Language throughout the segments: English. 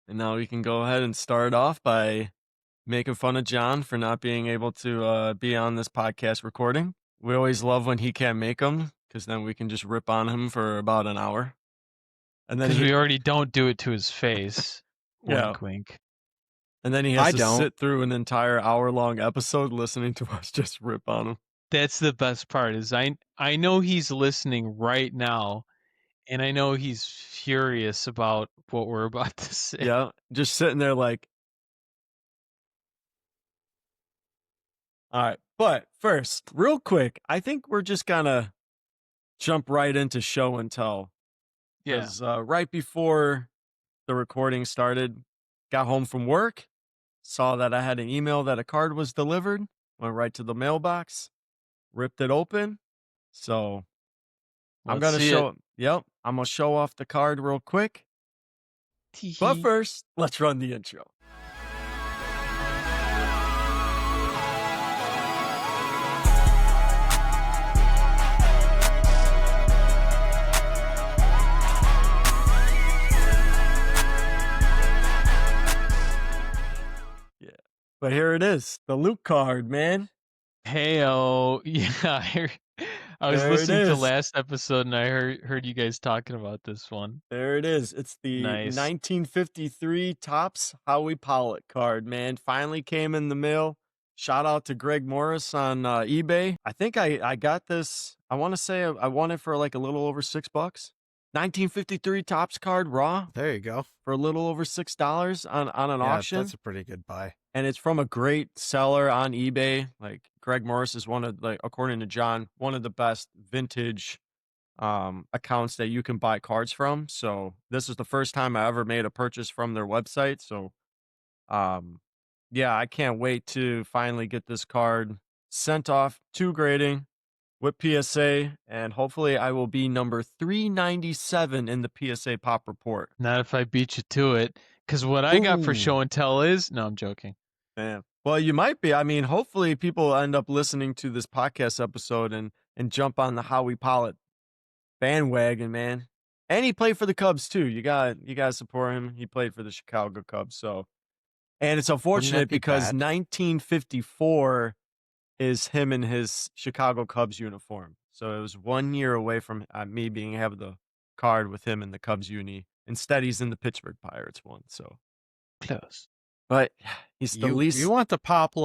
And now we can go ahead and start off by making fun of John for not being able to be on this podcast recording. We always love when he can't make them because then we can just rip on him for about an hour. And then Because he, we already don't do it to his face. yeah, Wink, wink. and then he I has to don't. sit through an entire hour-long episode listening to us just rip on him. That's the best part. Is I know he's listening right now, and I know he's furious about what we're about to say. Yeah, just sitting there like. All right, but first, real quick, I think we're just gonna jump right into show and tell. Yeah. Because right before the recording started, got home from work, saw that I had an email that a card was delivered, went right to the mailbox, ripped it open. So I'm Let's gonna see show. Yep, I'm gonna show off the card real quick. it. But first, let's run the intro. Yeah, but here it is, the Luke card, man. Heyo, yeah. I was There it listening to is. last episode, and I heard you guys talking about this one. There it is. It's the Nice. 1953 Topps Howie Pollock card, man. Finally came in the mail. Shout out to Greg Morris on eBay. I think I got this. I want to say I won it for like a little over $6. 1953 Topps card raw There you go. for a little over $6 on an auction. That's a pretty good buy. And it's from a great seller on eBay. Like Greg Morris is one of, like, according to John, one of the best vintage accounts that you can buy cards from. So this is the first time I ever made a purchase from their website. So yeah, I can't wait to finally get this card sent off to grading with PSA, and hopefully I will be number 397 in the PSA Pop Report. Not if I beat you to it, because what I got for Ooh. show and tell is no, I'm joking. Man. Well, you might be. I mean, hopefully people end up listening to this podcast episode and jump on the Howie Pollock bandwagon, man. And he played for the Cubs too. You got to support him. He played for the Chicago Cubs. So, and it's unfortunate be because bad? 1954 is him in his Chicago Cubs uniform. So it was 1 year away from me being have the card with him in the Cubs uni. Instead, he's in the Pittsburgh Pirates one. So Close. but he's the least. You want the pop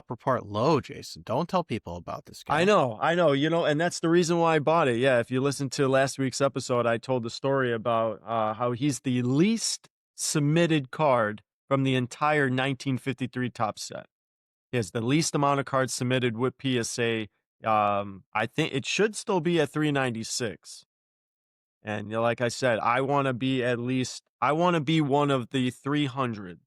report low, Jason. Don't tell people about this guy. I know. You know, and that's the reason why I bought it. Yeah, if you listen to last week's episode, I told the story about how he's the least submitted card from the entire 1953 Top set. He has the least amount of cards submitted with PSA. I think it should still be at 396. And you know, like I said, I want to be one of the 300.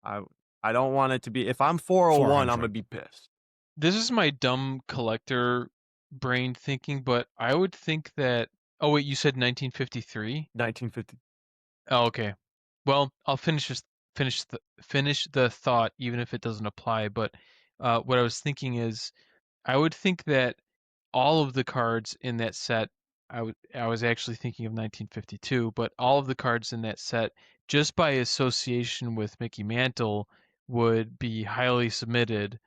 I don't want it to be, if I'm 401, I'm going to be pissed. This is my dumb collector brain thinking, but I would think that. Oh wait, you said 1953. 1950. Oh, okay. Well, I'll finish the thought, even if it doesn't apply. But what I was thinking is, I would think that all of the cards in that set. I was actually thinking of 1952, but all of the cards in that set, just by association with Mickey Mantle, would be highly submitted.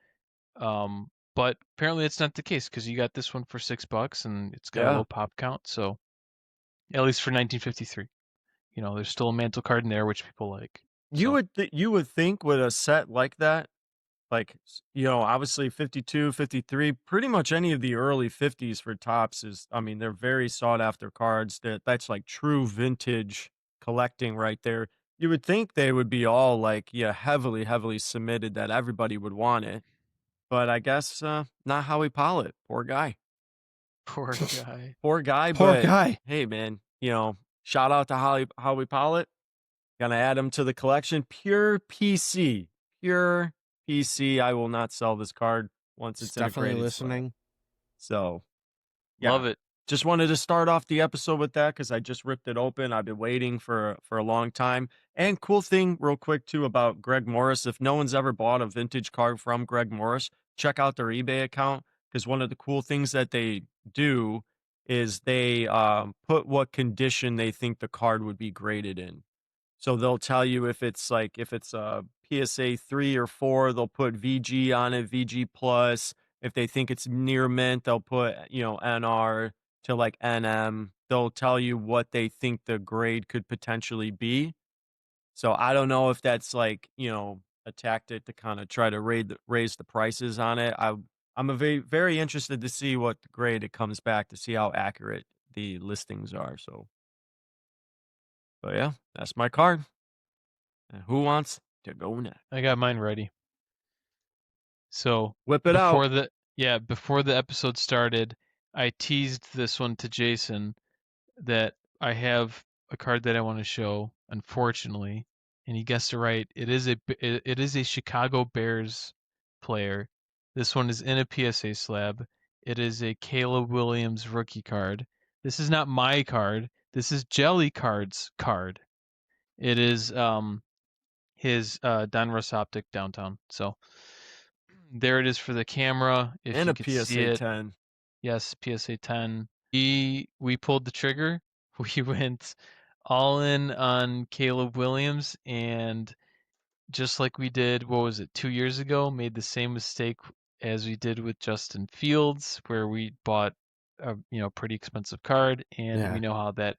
But apparently it's not the case because you got this one for $6 and it's got a low pop count. So at least for 1953, you know, there's still a Mantle card in there, which people like. You would think with a set like that, like, you know, obviously 52, 53, pretty much any of the early 50s for Topps is, I mean, they're very sought after cards. That's like true vintage collecting right there. You would think they would be all like, yeah, heavily, heavily submitted, that everybody would want it. But I guess not Howie Pollock. Poor guy. Poor guy. Poor guy. Poor but, guy. Hey, man, you know, shout out to Howie Pollock. Gonna add him to the collection. Pure PC. Pure PC. I will not sell this card once it's definitely listening. slot. So, yeah. Love it. Just wanted to start off the episode with that because I just ripped it open. I've been waiting for a long time. And cool thing, real quick too, about Greg Morris. If no one's ever bought a vintage card from Greg Morris, check out their eBay account, because one of the cool things that they do is they put what condition they think the card would be graded in. So they'll tell you if it's a PSA 3 or 4, they'll put VG on it, VG plus. If they think it's near mint, they'll put, NR to like NM. They'll tell you what they think the grade could potentially be. So I don't know if that's like, a tactic to kind of try to raise the prices on it. I'm very, very interested to see what grade it comes back, to see how accurate the listings are. So yeah, that's my card. And who wants to go next? I got mine ready. So Whip it out. before the episode started, I teased this one to Jason that I have a card that I want to show, unfortunately, and he guessed it right. It is a Chicago Bears player. This one is in a PSA slab. It is a Caleb Williams rookie card. This is not my card. This is Jelly Card's card. It is his Donruss Optic Downtown. So there it is for the camera. If And you a could see PSA it. 10. Yes, PSA 10. We pulled the trigger. We went all in on Caleb Williams, and just like we did, what was it, 2 years ago, made the same mistake as we did with Justin Fields, where we bought a pretty expensive card, and we know how that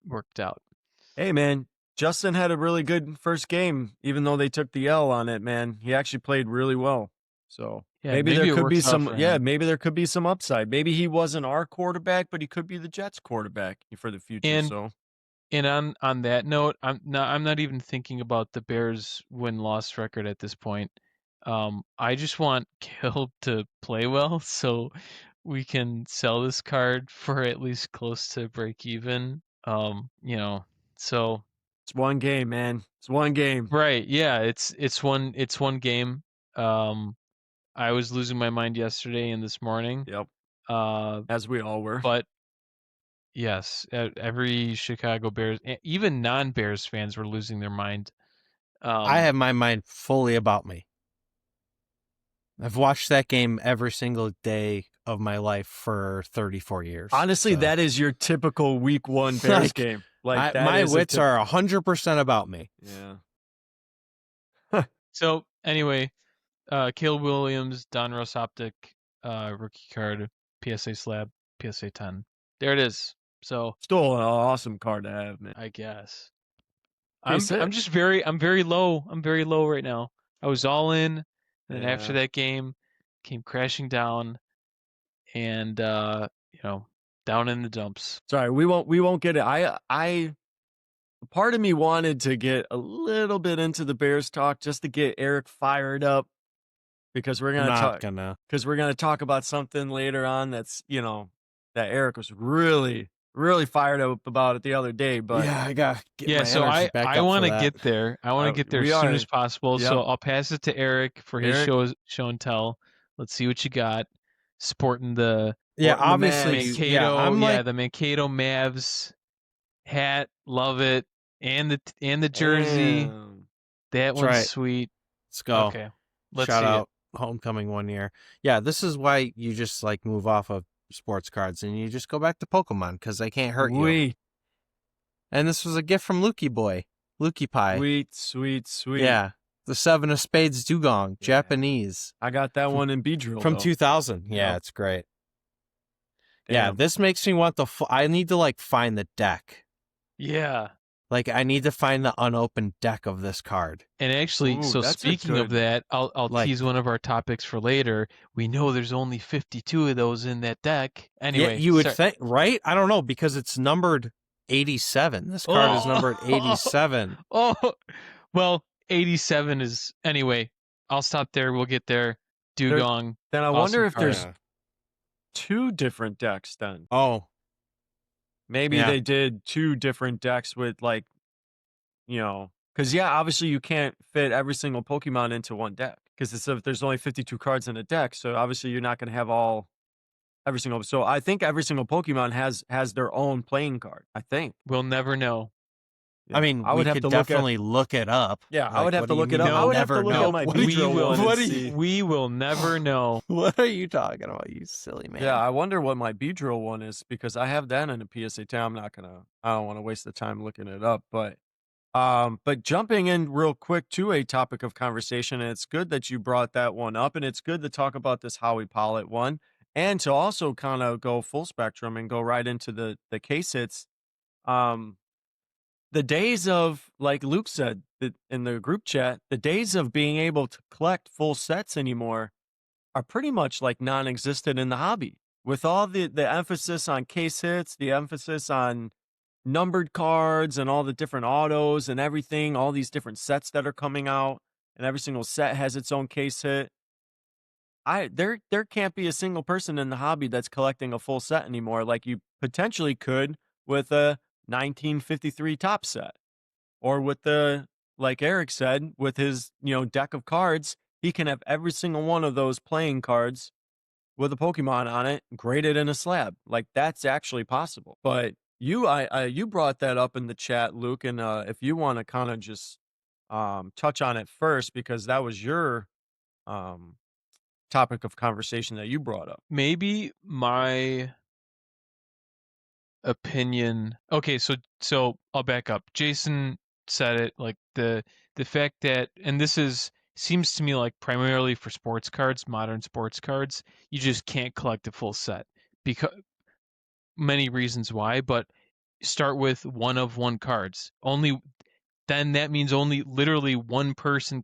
worked out. Hey, man, Justin had a really good first game, even though they took the L on it, man. He actually played really well. So Yeah, maybe maybe there it could be works out some, for him. maybe there could be some upside. Maybe he wasn't our quarterback, but he could be the Jets quarterback for the future. And So And on that note, I'm not even thinking about the Bears win-loss record at this point. I just want Caleb to play well so we can sell this card for at least close to break even. So it's one game, man. It's one game. right, yeah, it's one game. I was losing my mind yesterday and this morning. Yep. As we all were. But yes, every Chicago Bears, even non-Bears fans were losing their mind. I have my mind fully about me. I've watched that game every single day of my life for 34 years. Honestly, so. that is your typical week 1 Bears game. Like my wits are 100% about me. Yeah. So anyway, Caleb Williams, Donruss Optic, rookie card, PSA slab, PSA 10. There it is. So Still an awesome card to have, man. I guess Hey, I'm very low. I'm very low right now. I was all in, and then after that game, came crashing down, and down in the dumps. Sorry, we won't get it. I part of me wanted to get a little bit into the Bears talk just to get Eric fired up, because we're gonna talk about something later on that's that Eric was really fired up about it the other day. But yeah, I got so I want to get there. I want to get there as soon as possible. Yep. So I'll pass it to Eric for his show and tell. Let's see what you got. Sporting the obviously Mankato, the Mankato Mavs hat, love it, and the jersey. Damn. That one's sweet. Let's go. Okay, let's shout see out homecoming 1 year. Yeah, this is why you just like move off of sports cards and you just go back to Pokemon because they can't hurt you. And this was a gift from Lukey Boy, Lukey Pie. Sweet. Yeah, the 7 of Spades Dugong, Japanese. I got that one in Beedrill from 2000. Yeah, it's great. Damn. Yeah, this makes me want I need to like find the deck. Yeah. Like, I need to find the unopened deck of this card. And actually, so speaking of that, I'll tease one of our topics for later. We know there's only 52 of those in that deck. Anyway, yeah, you would think, right? I don't know, because it's numbered 87. This card is numbered 87. Oh, well, 87 is... Anyway, I'll stop there. We'll get there. Dugong. Then I wonder if there's 2 different decks then. Oh. Maybe they did 2 different decks with like, because obviously you can't fit every single Pokemon into one deck, because there's only 52 cards in a deck, so obviously you're not going to have every single. So I think every single Pokemon has their own playing card. I think we'll never know. Yeah. I mean, I would have to definitely look it up. Yeah, I would have to look it up. I would have to look at my We will never know. What are you talking about, you silly man? Yeah, I wonder what my Beedrill one is, because I have that in a PSA 10. I don't want to waste the time looking it up, but But jumping in real quick to a topic of conversation, and it's good that you brought that one up, and it's good to talk about this Howie Pollitt one, and to also kind of go full spectrum and go right into the case hits. Um, the days of, like Luke said in the group chat, the days of being able to collect full sets anymore are pretty much like non-existent in the hobby. With all the emphasis on case hits, the emphasis on numbered cards and all the different autos and everything, all these different sets that are coming out, and every single set has its own case hit. There can't be a single person in the hobby that's collecting a full set anymore like you potentially could with a 1953 top set. Or with the, like Eric said, with his, deck of cards, he can have every single one of those playing cards with a Pokemon on it graded in a slab. Like that's actually possible. But you brought that up in the chat, Luke, and if you want to kind of just touch on it first because that was your um topic of conversation that you brought up. Maybe my opinion. Okay, so I'll back up. Jason said it, like the fact that, and this seems to me like primarily for sports cards, modern sports cards, you just can't collect a full set because many reasons why, but start with one of one cards. Then that means only literally one person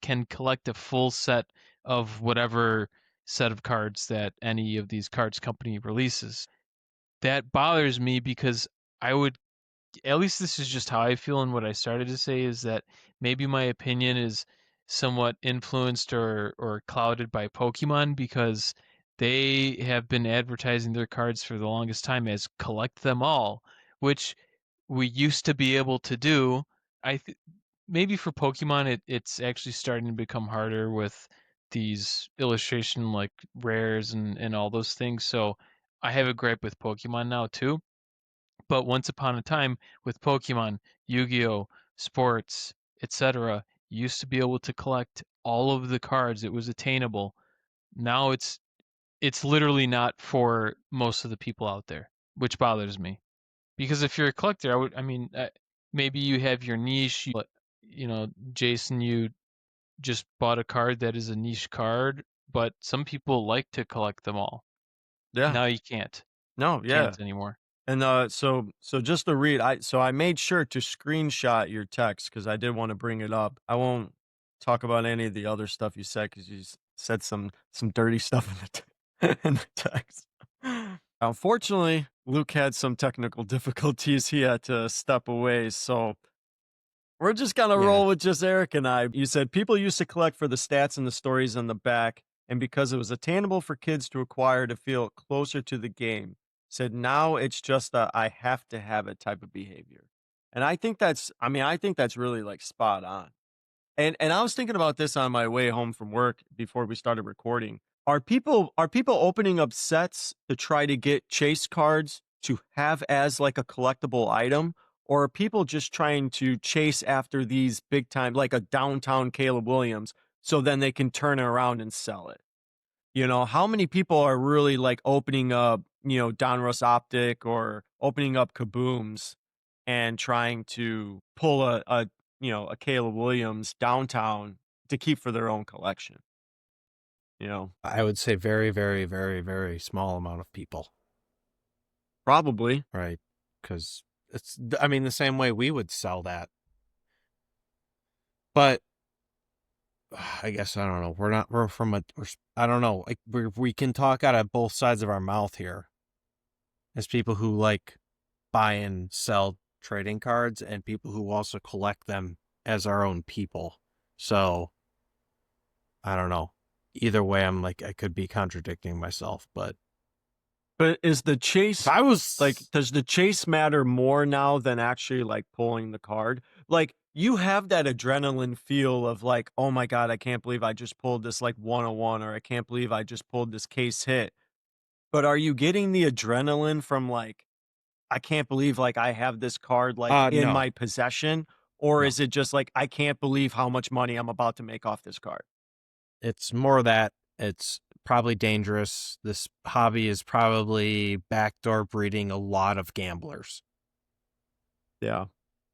can collect a full set of whatever set of cards that any of these cards company releases. That bothers me because I would, at least this is just how I feel, and what I started to say is that maybe my opinion is somewhat influenced or clouded by Pokemon because they have been advertising their cards for the longest time as collect them all, which we used to be able to do. Maybe for Pokemon it's actually starting to become harder with these illustration like rares and all those things. So I have a gripe with Pokemon now too. But once upon a time with Pokemon, Yu-Gi-Oh, sports, etc., you used to be able to collect all of the cards. It was attainable. Now it's literally not for most of the people out there, which bothers me. Because if you're a collector, maybe you have your niche, but Jason, you just bought a card that is a niche card, but some people like to collect them all. Yeah. Now you can't. No, yeah. Can't anymore. And so just to read, I made sure to screenshot your text because I did want to bring it up. I won't talk about any of the other stuff you said because you said some dirty stuff in the text. Unfortunately, Luke had some technical difficulties. He had to step away, so we're just gonna roll with just Eric and I. You said people used to collect for the stats and the stories on the back, and because it was attainable for kids to acquire to feel closer to the game. Said now it's just a I have to have it type of behavior. And I think that's really like spot on. And I was thinking about this on my way home from work before we started recording. Are people opening up sets to try to get chase cards to have as like a collectible item? Or are people just trying to chase after these big time, like a downtown Caleb Williams, so then they can turn it around and sell it? How many people are really like opening up, Donruss Optic or opening up Kabooms and trying to pull a Caleb Williams downtown to keep for their own collection? I would say very, very, very, very small amount of people. Probably. Right. Because the same way we would sell that. But I guess, I don't know. I don't know. Like we can talk out of both sides of our mouth here as people who like buy and sell trading cards and people who also collect them as our own people. So I don't know. Either way, I'm like, I could be contradicting myself, but is the chase, does the chase matter more now than actually like pulling the card? Like you have that adrenaline feel of like, oh my God, I can't believe I just pulled this like 101, or I can't believe I just pulled this case hit. But are you getting the adrenaline from like, I can't believe like I have this card like in my possession? Or is it just like, I can't believe how much money I'm about to make off this card? It's more that it's probably dangerous. This hobby is probably backdoor breeding a lot of gamblers. Yeah.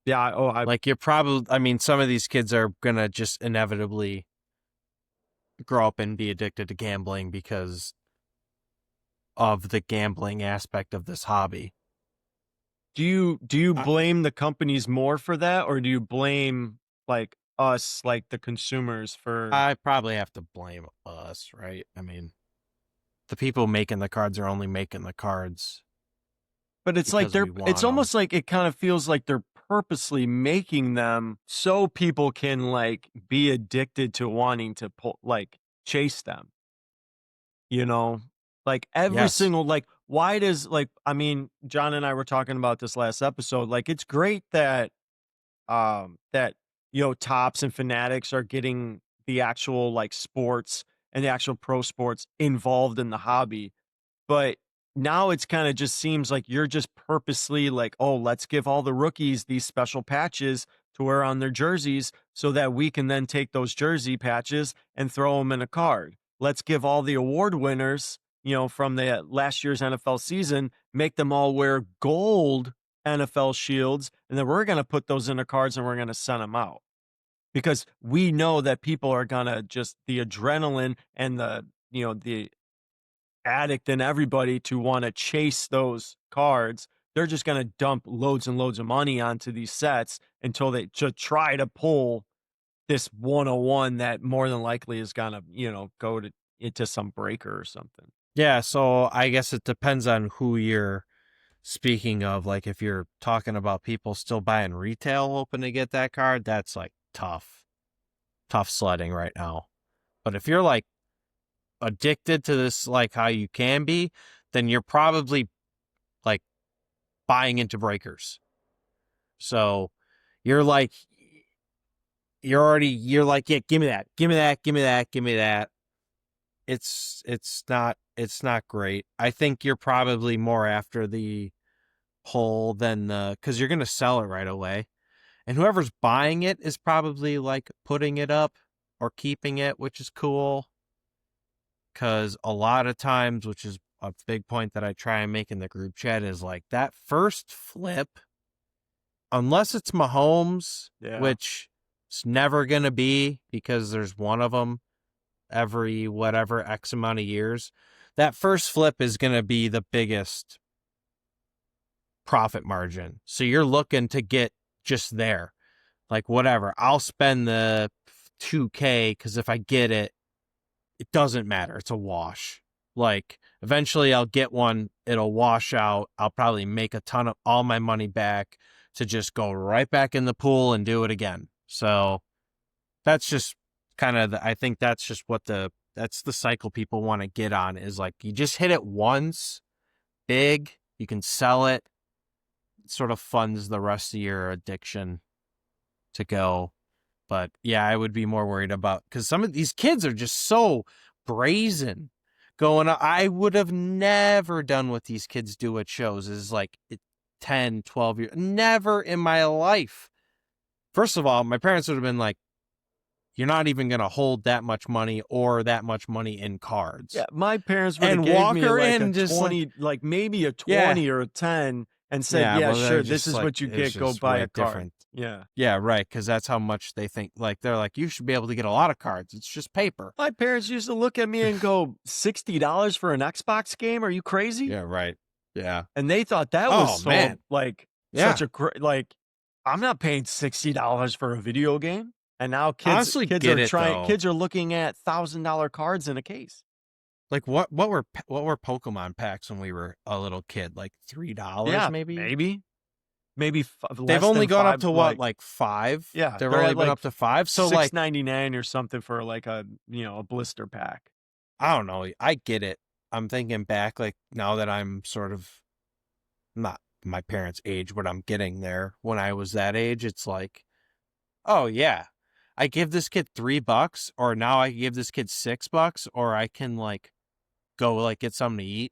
Yeah. Oh, Like you're probably, I mean, some of these kids are going to just inevitably grow up and be addicted to gambling because of the gambling aspect of this hobby. Do you blame the companies more for that, or do you blame like us, like the consumers, for? I probably have to blame us, right? I mean, the people making the cards are only making the cards. But it's like it's almost like it kind of feels like they're purposely making them so people can like be addicted to wanting to chase them. You know, like every single, like, why does, like, I mean, John and I were talking about this last episode. Like, it's great that, that, Tops and Fanatics are getting the actual like sports and the actual pro sports involved in the hobby. But now it's kind of just seems like you're just purposely like, oh, let's give all the rookies these special patches to wear on their jerseys so that we can then take those jersey patches and throw them in a card. Let's give all the award winners, from the last year's NFL season, make them all wear gold NFL shields. And then we're going to put those in the cards and we're going to send them out. Because we know that people are going to just the adrenaline and the addict in everybody to want to chase those cards. They're just going to dump loads and loads of money onto these sets until they try to pull this 101 that more than likely is going to, go into some breaker or something. Yeah. So I guess it depends on who you're speaking of. Like if you're talking about people still buying retail hoping to get that card, that's like tough sledding right now. But if you're like addicted to this, like how you can be, then you're probably like buying into breakers. So you're like, yeah, give me that. It's not great. I think you're probably more after the whole than because you're going to sell it right away. And whoever's buying it is probably like putting it up or keeping it, which is cool. Because a lot of times, which is a big point that I try and make in the group chat, is like that first flip, unless it's Mahomes, which it's never going to be because there's one of them every whatever X amount of years, that first flip is going to be the biggest profit margin. So you're looking to get just there. Like whatever, I'll spend the $2,000 because if I get it, it doesn't matter. It's a wash. Like eventually I'll get one. It'll wash out. I'll probably make a ton of all my money back to just go right back in the pool and do it again. So that's just kind of I think that's just that's the cycle people want to get on, is like you just hit it once big, you can sell it. It sort of funds the rest of your addiction to go. But yeah, I would be more worried about, because some of these kids are just so brazen going. I would have never done what these kids do at shows, is like 10, 12 years. Never in my life. First of all, my parents would have been like, you're not even going to hold that much money or that much money in cards. Yeah, my parents would have gave me like a 20, like maybe a 20 or a 10 and said, sure, this is what you get, go buy a card. Different. Yeah, right, because that's how much they think. Like, they're like, you should be able to get a lot of cards. It's just paper. My parents used to look at me and go, $60 for an Xbox game? Are you crazy? Yeah, right. Yeah. And they thought that was such a, like, I'm not paying $60 for a video game. And now kids are looking at $1,000 cards in a case. Like what were Pokemon packs when we were a little kid? Like $3 maybe? Maybe they've only gone $5, up to what, like $5? Yeah, they've only been up to $5. So like $6.99 or something for like a blister pack. I don't know. I get it. I'm thinking back, like now that I'm sort of not my parents' age, but I'm getting there. When I was that age, it's like, oh yeah, I give this kid $3, or now I give this kid $6, or I can like go like get something to eat,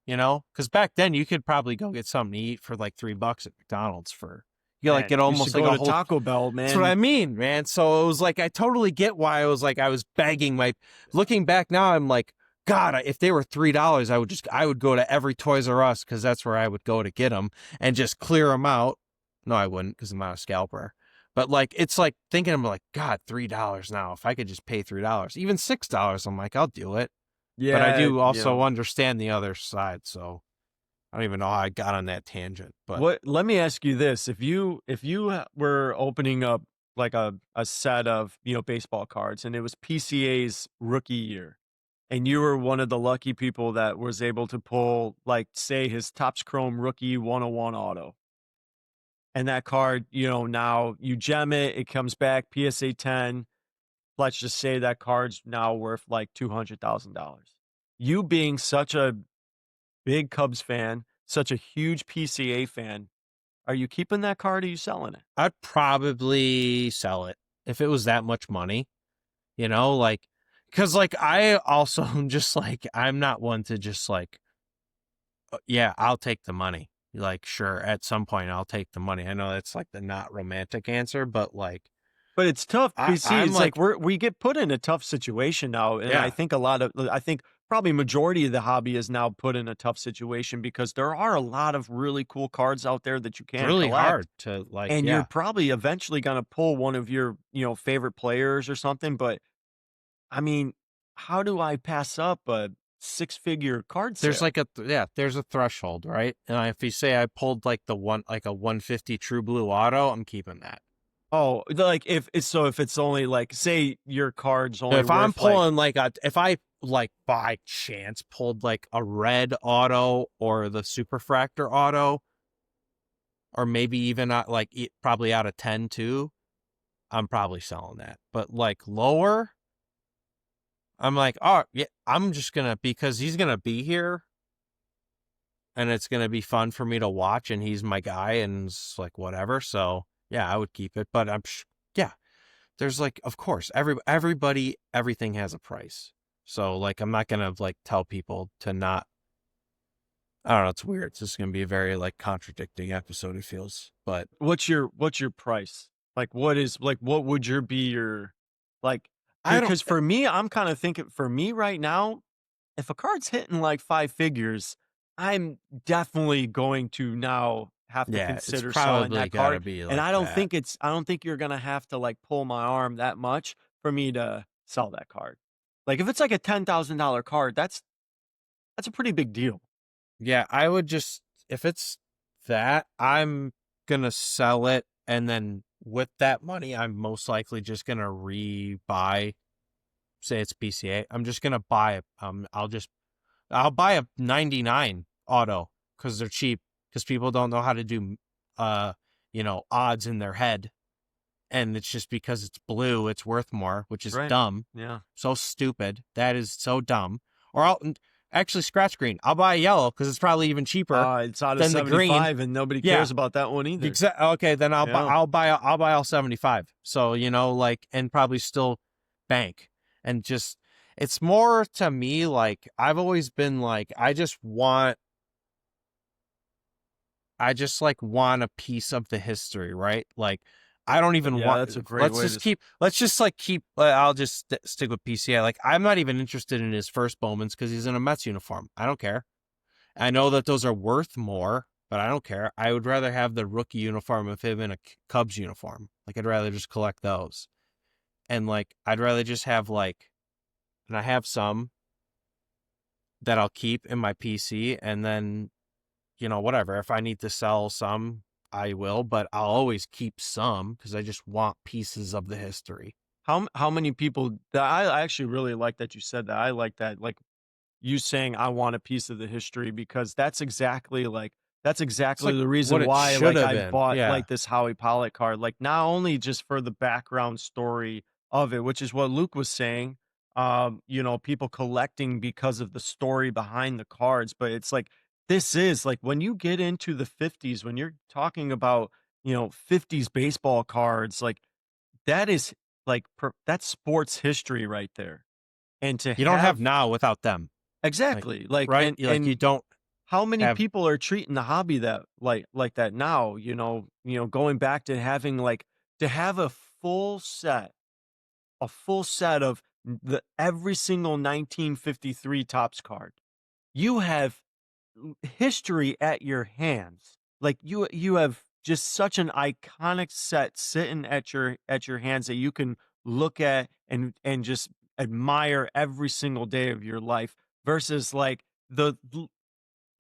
because back then you could probably go get something to eat for like $3 at McDonald's for like get almost like go to Taco Bell, man. That's what I mean, man. So it was like I totally get why I was begging looking back now, I'm like, God, if they were $3, I would go to every Toys R Us, because that's where I would go to get them and just clear them out No, I wouldn't because I'm not a scalper. But like, it's like thinking, I'm like, God, $3 now. If I could just pay $3, even $6, I'm like, I'll do it. Yeah, but I do also understand the other side. So I don't even know how I got on that tangent. But let me ask you this: if you were opening up like a set of baseball cards, and it was PCA's rookie year, and you were one of the lucky people that was able to pull, like, say, his Topps Chrome rookie 101 auto, and that card, now you gem it, it comes back PSA 10. Let's just say that card's now worth like $200,000. You being such a big Cubs fan, such a huge PCA fan, are you keeping that card or are you selling it? I'd probably sell it if it was that much money, like, because like I also just like, I'm not one to just like, yeah, I'll take the money. Like, sure, at some point I'll take the money. I know that's like the not romantic answer, but like, but it's tough. It's I'm like we get put in a tough situation now, and Yeah. I think probably majority of the hobby is now put in a tough situation because there are a lot of really cool cards out there that you can't really collect. hard to like, And yeah. you're probably eventually going to pull one of your, favorite players or something. But I mean, how do I pass up a 6-figure card sale? There's like there's a threshold, right? And if you say I pulled like a 150 True Blue auto, I'm keeping that. Oh, like if it's only like, say your card's only if I'm pulling if I like by chance pulled like a red auto or the Superfractor auto, or maybe even probably out of 10 too, I'm probably selling that. But like lower, I'm like, oh yeah, I'm just gonna, because he's gonna be here and it's gonna be fun for me to watch, and he's my guy, and it's like whatever. So yeah, I would keep it. But yeah, there's like, of course, everybody, everything has a price. So like, I'm not gonna like tell people to not. I don't know. It's weird. It's just gonna be a very like contradicting episode, it feels. But what's your price? Like, what would be your, like? Because for me, I'm kind of thinking, for me right now, if a card's hitting like 5 figures, I'm definitely going to now have to consider selling that card. Be like, and I don't think you're gonna have to like pull my arm that much for me to sell that card. Like, if it's like a $10,000 card, that's a pretty big deal. Yeah, I would just, if it's that, I'm gonna sell it, and then with that money, I'm most likely just gonna rebuy. Say it's PCA, I'm just gonna buy it. I'll buy a 99 auto because they're cheap, because people don't know how to do odds in their head, and it's just because it's blue, it's worth more, which is dumb. Yeah, so stupid. That is so dumb. Or I'll actually scratch green. I'll buy a yellow because it's probably even cheaper. It's out of 75, and nobody cares about that one either. Okay, then I'll buy all 75. So and probably still bank. And just, it's more to me like, I've always been like, I just want a piece of the history, right? Like, I don't even want. That's a great way. Let's just keep. I'll just stick with PCA. Like, I'm not even interested in his first Bowmans because he's in a Mets uniform. I don't care. I know that those are worth more, but I don't care. I would rather have the rookie uniform of him in a Cubs uniform. Like, I'd rather just collect those, and like, I'd rather just have and I have some that I'll keep in my PC, and then, whatever. If I need to sell some, I will, but I'll always keep some because I just want pieces of the history. How many people that I actually really like that you said that. I like that, like, you saying I want a piece of the history, because that's exactly the reason why I bought like this Howie Pollock card. Like, not only just for the background story of it, which is what Luke was saying, people collecting because of the story behind the cards, but it's like, this is like, when you get into the 50s, when you're talking about, 50s baseball cards, like, that is like, that's sports history right there. And you don't have now without them. Exactly. Like, right. And you don't. How many people are treating the hobby that like that now, going back to having to have a full set of every single 1953 Topps card. You have history at your hands. Like, you have just such an iconic set sitting at your hands that you can look at and just admire every single day of your life versus like the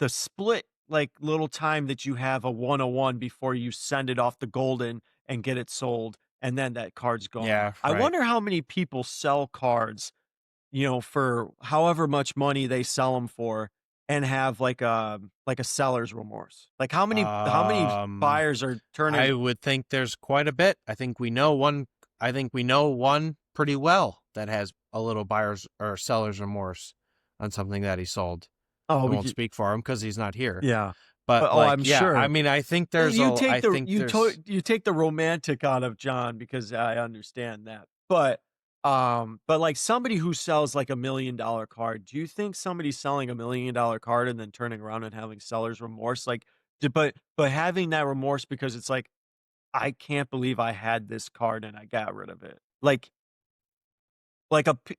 split like little time that you have a 101 before you send it off to Golden and get it sold and then that card's gone. Yeah, I right. wonder how many people sell cards, for however much money they sell them for and have like a seller's remorse. Like how many buyers are turning. I would think there's quite a bit. I think we know one pretty well that has a little buyer's or seller's remorse on something that he sold. I Oh, won't speak for him because he's not here. yeah. But I'm yeah, sure. I mean, I think there's you take the romantic out of John because I understand that. But like somebody who sells like $1 million card, do you think somebody selling $1 million card and then turning around and having seller's remorse, like, but having that remorse because it's like, I can't believe I had this card and I got rid of it, like like the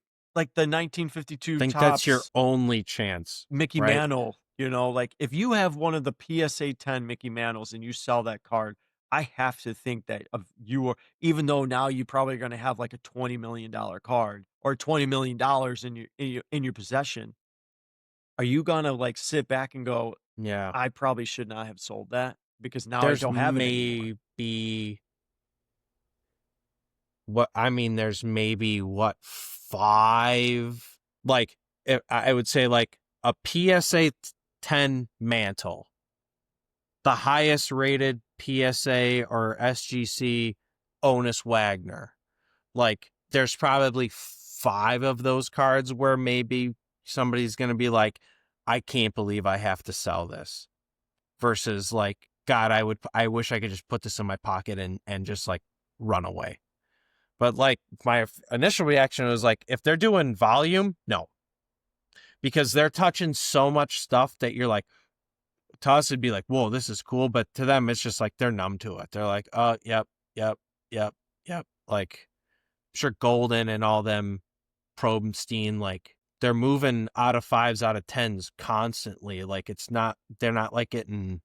1952 I think that's your Topps only chance. Mickey right? Mantle, like if you have one of the PSA 10 Mickey Mantles and you sell that card, I have to think that of you are, even though now you probably going to have like a $20 million card or $20 million in your possession. Are you going to like sit back and go, Yeah. I probably should not have sold that because now There's I don't have it anymore. There's maybe 5, like I would say like a PSA 10 mantle, the highest rated PSA or SGC Honus Wagner. Like there's probably 5 of those cards where maybe somebody's going to be like, I can't believe I have to sell this, versus like, God, I wish I could just put this in my pocket and just like run away. But like my initial reaction was like, if they're doing volume, no, because they're touching so much stuff that you're like, to us it'd be like, whoa, this is cool. But to them, it's just like, they're numb to it. They're like, oh, yep. Like, I'm sure Golden and all them Probenstein, like they're moving out of 5s, out of 10s constantly. Like they're not like getting,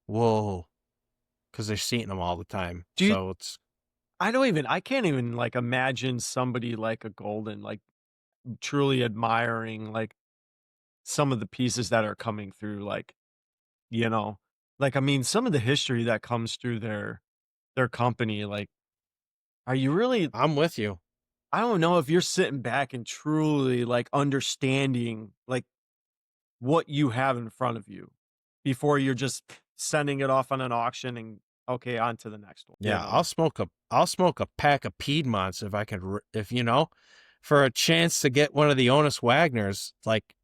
whoa, because they're seeing them all the time. I can't even like imagine somebody like a Golden, like truly admiring like some of the pieces that are coming through, like, like, I mean, some of the history that comes through their company, like, are you really, I'm with you. I don't know if you're sitting back and truly like understanding like what you have in front of you before you're just sending it off on an auction and okay, on to the next one. Yeah, I'll smoke a pack of Piedmonts if I could, for a chance to get one of the Honus Wagners. Like,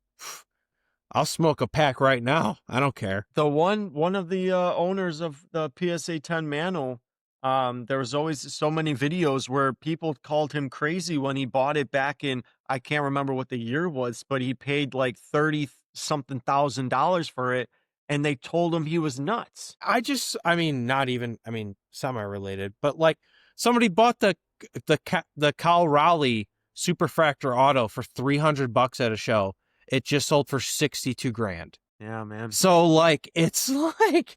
I'll smoke a pack right now. I don't care. The one of the owners of the PSA 10 Mantle, there was always so many videos where people called him crazy when he bought it back in, I can't remember what the year was, but he paid like $30-something thousand for it. And they told him he was nuts. Semi-related, but like somebody bought the Cal Raleigh Superfractor Auto for $300 at a show. It just sold for $62,000. Yeah, man. So like, it's like,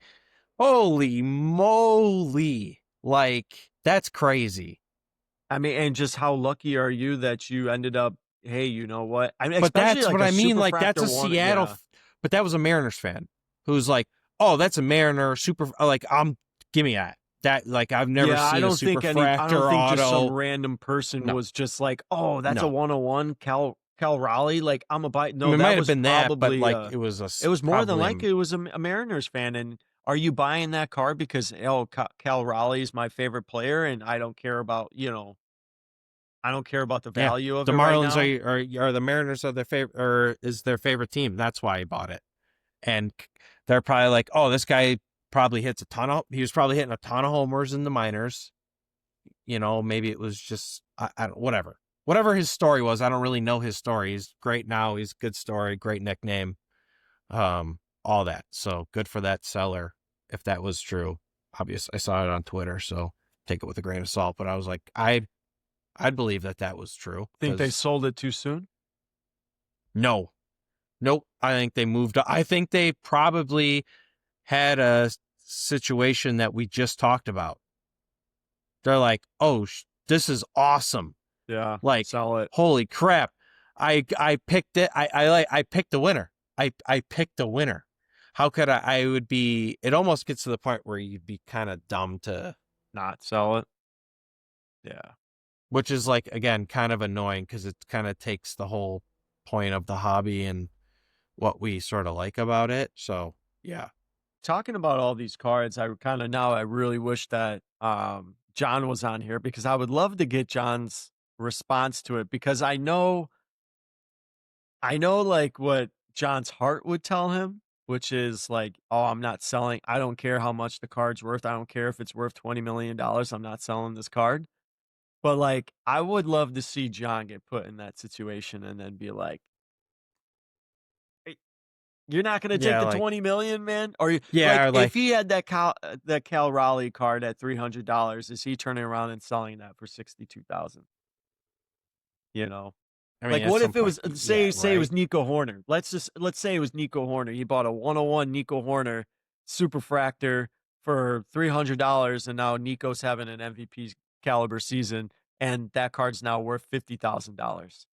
holy moly. Like, that's crazy. I mean, and just how lucky are you that you ended up, hey, you know what? I mean, but that's like what I mean. Like, that's a Seattle, but that was a Mariners fan who's like, oh, that's a Mariner super. Like, give me that. That, like, I've never seen a Superfractor I don't think Auto. just some random person was just like, oh, that's a 101 Cal Raleigh. Like, I'm a buy. No, it that might was have been probably, that, but like, it was more than likely it was a Mariners fan. And are you buying that card because Cal Raleigh is my favorite player and I don't care about I don't care about the value of the it. Marlins right now. are the Mariners are their favorite, or is their favorite team. That's why he bought it. And they're probably like, oh, this guy probably hits he was probably hitting a ton of homers in the minors. Maybe it was just, whatever his story was. I don't really know his story. He's great now. He's a good story, great nickname, all that. So good for that seller. If that was true, obviously I saw it on Twitter, so take it with a grain of salt. But I was like, I'd believe that was true. Think they sold it too soon? Nope. I think they moved. I think they probably had a situation that we just talked about. They're like, oh, this is awesome. Yeah. Like, sell it. Holy crap. I picked it. I picked a winner. I picked a winner. How could I would be, it almost gets to the point where you'd be kind of dumb to not sell it. Yeah. Which is like, again, kind of annoying because it kind of takes the whole point of the hobby and what we sort of like about it. So, yeah. Talking about all these cards, I really wish that John was on here because I would love to get John's response to it because I know like what John's heart would tell him, which is like, oh, I'm not selling. I don't care how much the card's worth. I don't care if it's worth $20 million. I'm not selling this card. But like, I would love to see John get put in that situation and then be like, hey, you're not going to take the 20 million, man? Or if he had that Cal Raleigh card at $300, is he turning around and selling that for $62,000? You know, I mean, like, what if it was say it was Nico Horner? Let's say it was Nico Horner. He bought a 101 Nico Horner Superfractor for $300, and now Nico's having an MVP caliber season, and that card's now worth $50,000.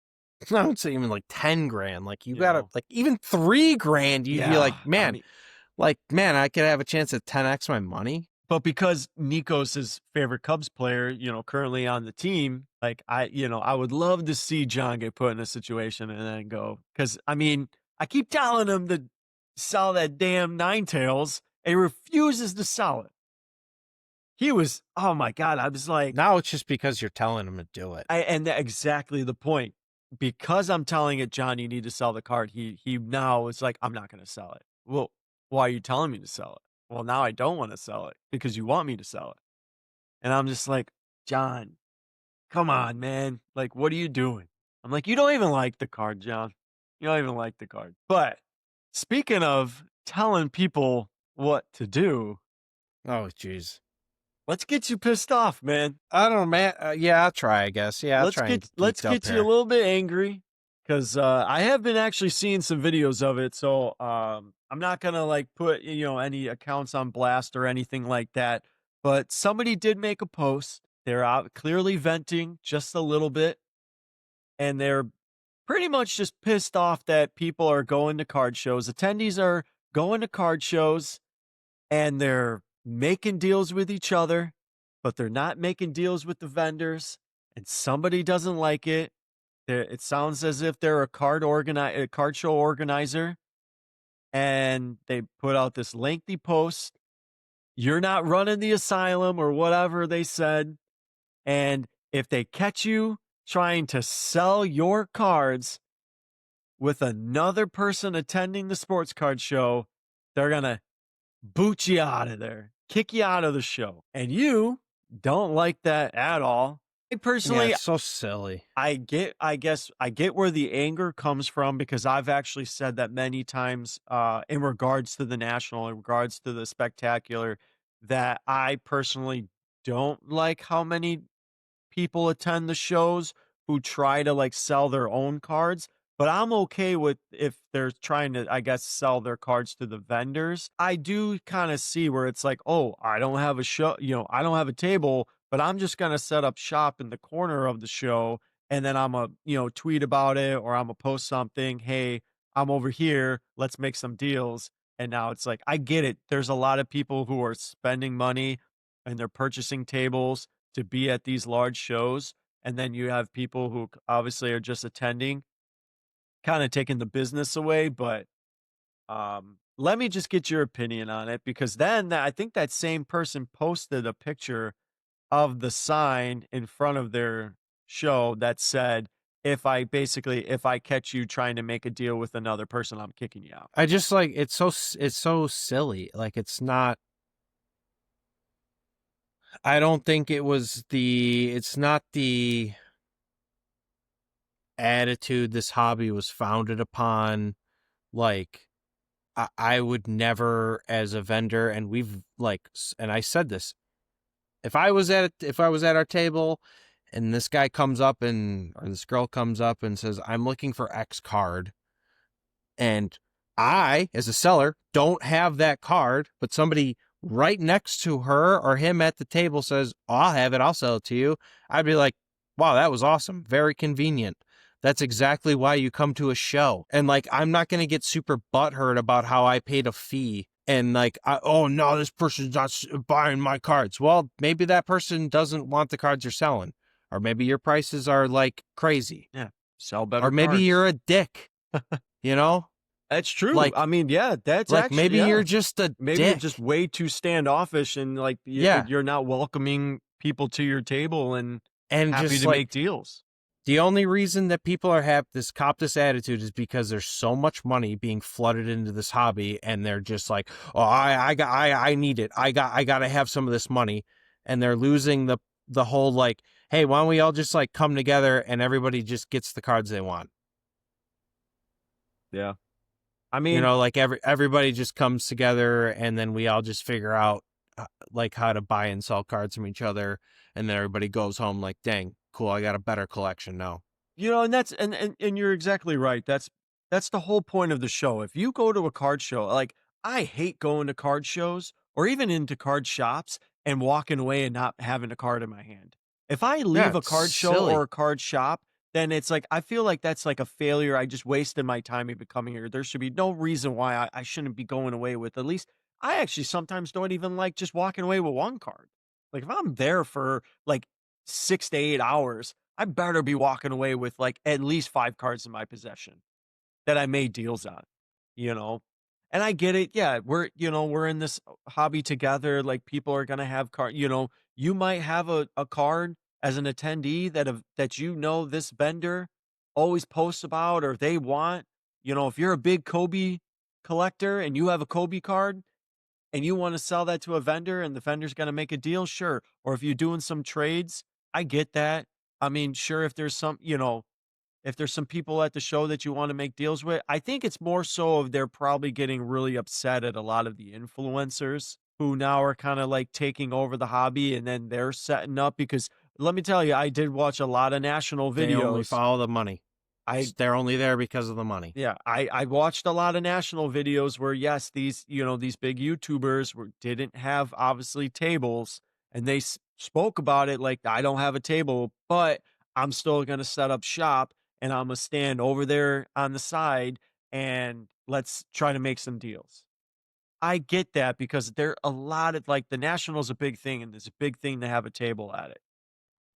I would say even like 10 grand. Like you gotta like even 3 grand. You'd be like, man, I could have a chance at 10x my money. But because Nico's his favorite Cubs player, currently on the team, like I would love to see John get put in a situation and then go. Because I mean, I keep telling him to sell that damn Ninetales, and he refuses to sell it. He was, oh my God, I was like, now it's just because you're telling him to do it. And that's exactly the point. Because I'm telling it, John, you need to sell the card. He now is like, I'm not going to sell it. Well, why are you telling me to sell it? Well, now I don't want to sell it because you want me to sell it. And I'm just like, John, come on, man. Like, what are you doing? I'm like, you don't even like the card, John. You don't even like the card. But speaking of telling people what to do. Oh, jeez. Let's get you pissed off, man. I don't know, man. Yeah, I'll try, I guess. Yeah, let's get you a little bit angry because I have been actually seeing some videos of it. So I'm not going to like put, any accounts on blast or anything like that. But somebody did make a post. They're out clearly venting just a little bit. And they're pretty much just pissed off that people are going to card shows. Attendees are going to card shows and they're making deals with each other, but they're not making deals with the vendors, and somebody doesn't like it. It sounds as if they're a card show organizer, and they put out this lengthy post. You're not running the asylum or whatever they said, and if they catch you trying to sell your cards with another person attending the sports card show, they're gonna boot you out of there. Kick you out of the show. And you don't like that at all. I personally, it's so silly. I guess I get where the anger comes from because I've actually said that many times in regards to the National, in regards to the Spectacular, that I personally don't like how many people attend the shows who try to like sell their own cards. But I'm okay with if they're trying to, I guess, sell their cards to the vendors. I do kind of see where it's like, oh, I don't have a show, I don't have a table, but I'm just going to set up shop in the corner of the show. And then I'm a, tweet about it or I'm a post something. Hey, I'm over here. Let's make some deals. And now it's like, I get it. There's a lot of people who are spending money and they're purchasing tables to be at these large shows. And then you have people who obviously are just attending, kind of taking the business away. But let me just get your opinion on it, because then I think that same person posted a picture of the sign in front of their show that said, if I catch you trying to make a deal with another person, I'm kicking you out. I just like, it's so silly. Like, it's not, I don't think it's not the attitude this hobby was founded upon. Like, I would never, as a vendor, and and I said this, if I was at our table and this guy comes up or this girl comes up and says, I'm looking for X card, and I, as a seller, don't have that card, but somebody right next to her or him at the table says, "Oh, I'll have it, I'll sell it to you," I'd be like, wow, that was awesome. Very convenient. That's exactly why you come to a show. And like, I'm not going to get super butthurt about how I paid a fee and like, oh no, this person's not buying my cards. Well, maybe that person doesn't want the cards you're selling, or maybe your prices are like crazy. Yeah. Sell better or maybe cards. you're a dick, you know? That's true. Like, I mean, yeah, that's like actually, maybe yeah. you're just a Maybe dick. you're just way too standoffish and like you're not welcoming people to your table and happy just to like, make deals. The only reason that people have this attitude is because there's so much money being flooded into this hobby, and they're just like, oh, I need it. I got to have some of this money, and they're losing the whole like, hey, why don't we all just like come together and everybody just gets the cards they want? Yeah. I mean, you know, like everybody just comes together and then we all just figure out like how to buy and sell cards from each other, and then everybody goes home like, dang, cool, I got a better collection now. You know, and that's and you're exactly right. That's the whole point of the show. If you go to a card show, like I hate going to card shows or even into card shops and walking away and not having a card in my hand. If I leave a card show or a card shop, then it's like I feel like that's like a failure. I just wasted my time even coming here. There should be no reason why I shouldn't be going away with at least. I actually sometimes don't even like just walking away with one card. Like if I'm there for like 6 to 8 hours, I better be walking away with like at least 5 cards in my possession that I made deals on, you know? And I get it. Yeah, we're in this hobby together. Like people are gonna have you might have a card as an attendee that this vendor always posts about or they want. You know, if you're a big Kobe collector and you have a Kobe card and you want to sell that to a vendor and the vendor's gonna make a deal, sure. Or if you're doing some trades, I get that. I mean, sure, if there's if there's some people at the show that you want to make deals with, I think it's more so of they're probably getting really upset at a lot of the influencers who now are kind of like taking over the hobby and then they're setting up because let me tell you, I did watch a lot of national videos. They only follow the money. They're only there because of the money. Yeah, I watched a lot of national videos where yes, these big YouTubers didn't have obviously tables, and they spoke about it like I don't have a table, but I'm still gonna set up shop and I'm gonna stand over there on the side and let's try to make some deals. I get that because there a lot of like the national's a big thing and there's a big thing to have a table at it.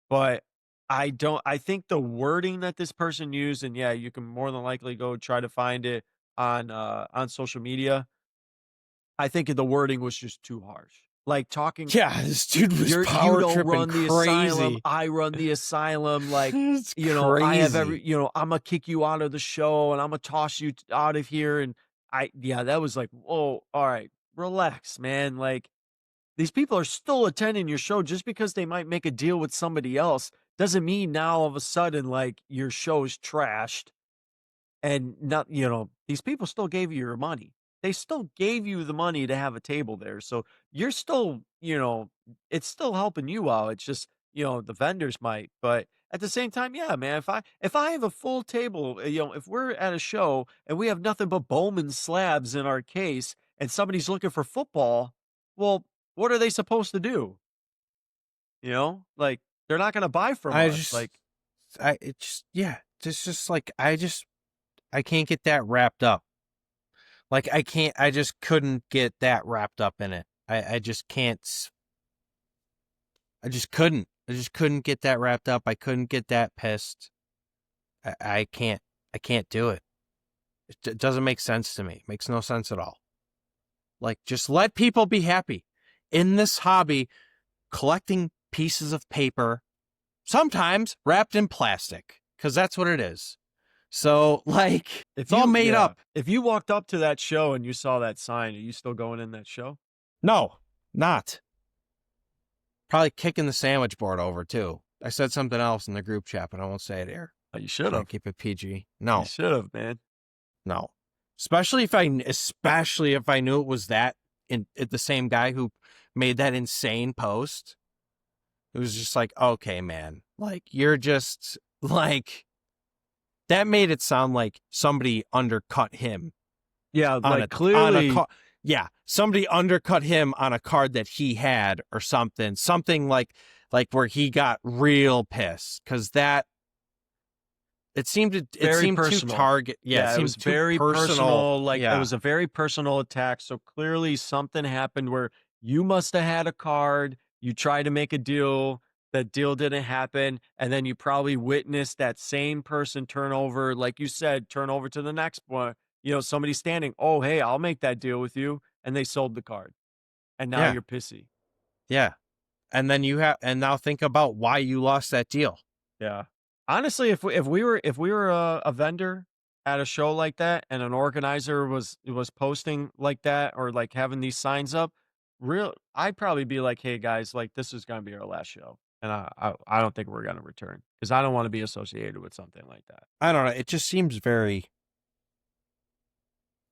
But I think the wording that this person used, and yeah, you can more than likely go try to find it on social media. I think the wording was just too harsh. Like talking, yeah, this dude was you power don't tripping run the crazy. asylum, I run the asylum. Like it's you know, crazy. I have I'm gonna kick you out of the show and I'm gonna toss you out of here. And that was like, whoa, all right, relax, man. Like these people are still attending your show just because they might make a deal with somebody else doesn't mean now all of a sudden like your show's trashed and not these people still gave you your money. They still gave you the money to have a table there. So you're still, it's still helping you out. It's just, the vendors might, but at the same time, yeah, man, if I have a full table, if we're at a show and we have nothing but Bowman slabs in our case and somebody's looking for football, well, what are they supposed to do? Like they're not going to buy from us. It's just like, I can't get that wrapped up. Like I just couldn't get that wrapped up in it. I just can't. I just couldn't get that wrapped up. I couldn't get that pissed. I can't do it. It doesn't make sense to me. It makes no sense at all. Like, just let people be happy. In this hobby, collecting pieces of paper, sometimes wrapped in plastic, because that's what it is. So, like, it's all made up. If you walked up to that show and you saw that sign, are you still going in that show? No, not. Probably kicking the sandwich board over, too. I said something else in the group chat, but I won't say it here. Oh, you should have. Keep it PG. No. You should have, man. No. Especially if I knew it was the same guy who made that insane post. It was just like, okay, man. Like, you're just, like, that made it sound like somebody undercut him. Yeah, like clearly. Yeah, somebody undercut him on a card that he had or something like where he got real pissed because it seemed Very too personal. target. Yeah, Yeah, it it was seemed too very personal. Like yeah. it was a very personal attack. So clearly something happened where you must have had a card. You tried to make a deal. That deal didn't happen. And then you probably witnessed that same person turn over, like you said, turn over to the next one. You know, somebody standing, oh, hey, I'll make that deal with you. And they sold the card. And now Yeah. you're pissy. Yeah. And then and now think about why you lost that deal. Yeah. Honestly, if we were a vendor at a show like that and an organizer was posting like that or like having these signs up, I'd probably be like, "Hey guys, like this is going to be our last show." And I don't think we're going to return cuz I don't want to be associated with something like that. I don't know, it just seems very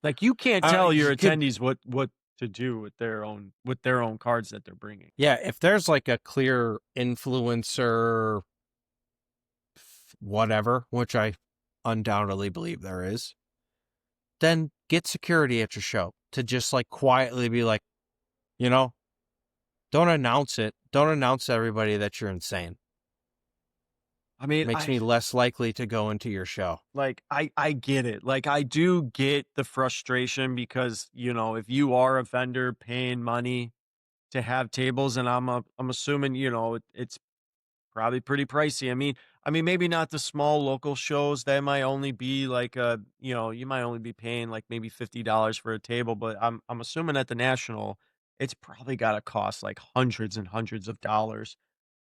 like you can't tell your you could- attendees what to do with their own cards that they're bringing. Yeah, if there's like a clear influencer whatever, which I undoubtedly believe there is, then get security at your show to just like quietly be like, you know, don't announce it. Don't announce to everybody that you're insane. I mean, It makes me less likely to go into your show. Like, I get it. Like, I do get the frustration because, you know, if you are a vendor paying money to have tables, and I'm assuming, you know, it's probably pretty pricey. I mean, maybe not the small local shows. That might only be like you know, you might only be paying like maybe $50 for a table, but I'm assuming at the national, it's probably got to cost like hundreds and hundreds of dollars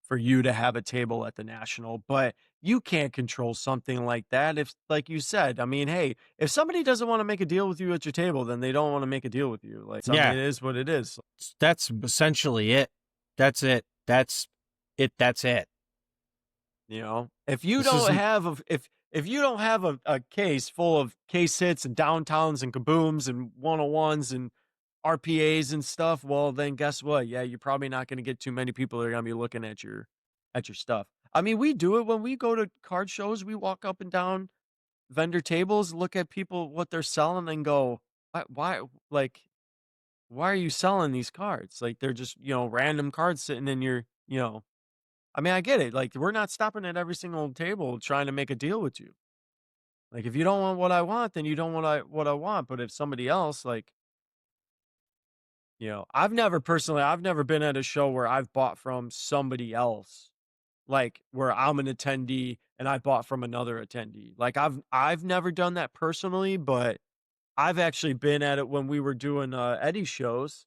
for you to have a table at the national. But you can't control something like that. If, like you said, I mean, hey, if somebody doesn't want to make a deal with you at your table, then they don't want to make a deal with you. Like, I Yeah. mean, it is what it is. That's essentially it. That's it. That's it. You know, if you This don't isn't- have if you don't have a case full of case hits and downtowns and kabooms and 101s and RPAs and stuff, well, then guess what? Yeah, you're probably not going to get too many people that are going to be looking at your stuff. I mean, we do it when we go to card shows. We walk up and down vendor tables, look at people what they're selling, and go, why like, why are you selling these cards? Like they're just, you know, random cards sitting in your, you know. I mean, I get it. Like we're not stopping at every single table trying to make a deal with you. Like if you don't want what I want, then you don't want what I want. But if somebody else, like, you know, I've never been at a show where I've bought from somebody else, like where I'm an attendee and I bought from another attendee. Like I've never done that personally, but I've actually been at it when we were doing Eddie's shows,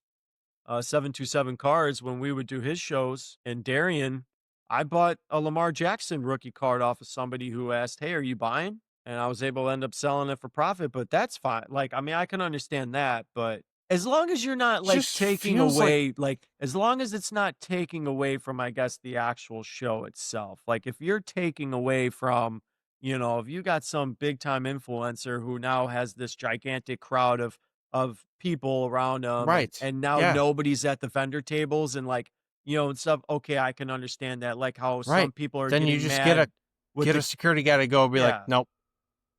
727 cards, when we would do his shows. And Darian, I bought a Lamar Jackson rookie card off of somebody who asked, "Hey, are you buying?" And I was able to end up selling it for profit, but that's fine. Like, I mean, I can understand that, but as long as you're not like Just taking feels away, like as long as it's not taking away from, I guess, the actual show itself. Like if you're taking away from, you know, if you got some big time influencer who now has this gigantic crowd of people around them, Right. and now Yeah. nobody's at the vendor tables and like, you know, and stuff. Okay, I can understand that. Like how some Right. people are Then you getting just mad with get the a security guy to go and be Yeah. like, nope.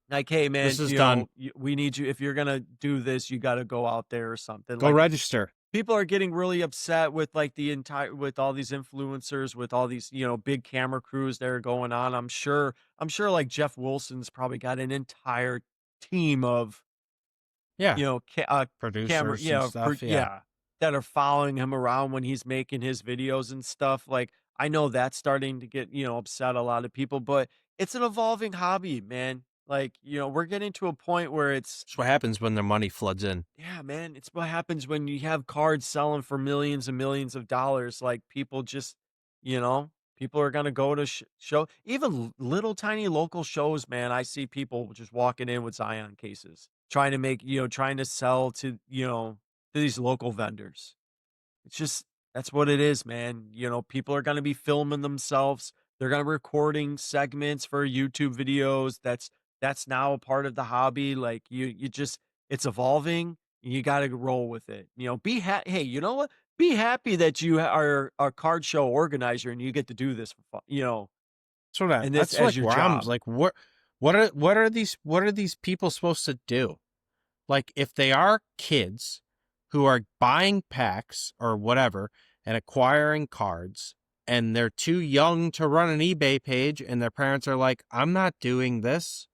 like, hey man, This is you done. know, we need you. If you're gonna do this, you got to go out there or something. Go Like register. people are getting really upset with like with all these influencers, with all these, you know, big camera crews that are going on. I'm sure like Jeff Wilson's probably got an entire team of, Yeah. you know, Producers camera, and stuff. yeah, that are following him around when he's making his videos and stuff. Like, I know that's starting to get, you know, upset a lot of people, but it's an evolving hobby, man. Like, you know, we're getting to a point where it's, That's what happens when their money floods in. yeah, man, it's what happens when you have cards selling for millions and millions of dollars. Like, people just, you know, people are going to go to show, even little tiny local shows, man. I see people just walking in with Zion cases, trying to make, you know, trying to sell to, you know, to these local vendors. It's just, that's what it is, man. You know, people are going to be filming themselves. They're going to be recording segments for YouTube videos. That's now a part of the hobby. Like you just, it's evolving. You got to roll with it. You know, hey, you know what? Be happy that you are a card show organizer and you get to do this for fun, you know, and this That's as like your where I'm job. like, what are these people supposed to do? Like if they are kids, who are buying packs or whatever and acquiring cards, and they're too young to run an eBay page, and their parents are like, I'm not doing this.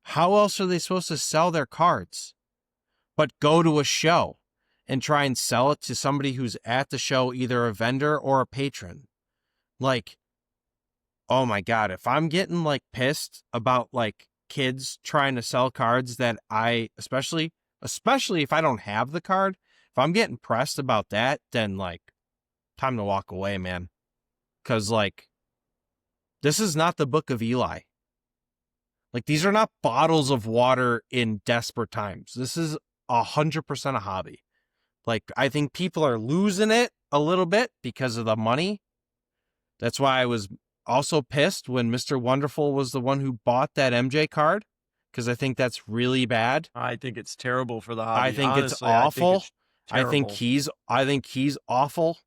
How else are they supposed to sell their cards? But go to a show and try and sell it to somebody who's at the show, either a vendor or a patron. Like, oh my God, if I'm getting like pissed about like kids trying to sell cards that I, especially if I don't have the card, if I'm getting pressed about that, then like time to walk away, man. Cause like, this is not the Book of Eli. Like, these are not bottles of water in desperate times. This is 100% a hobby. Like, I think people are losing it a little bit because of the money. That's why I was also pissed when Mr. Wonderful was the one who bought that MJ card, because I think that's really bad. I think it's terrible for the hobby. I think Honestly, it's awful. I think I think he's awful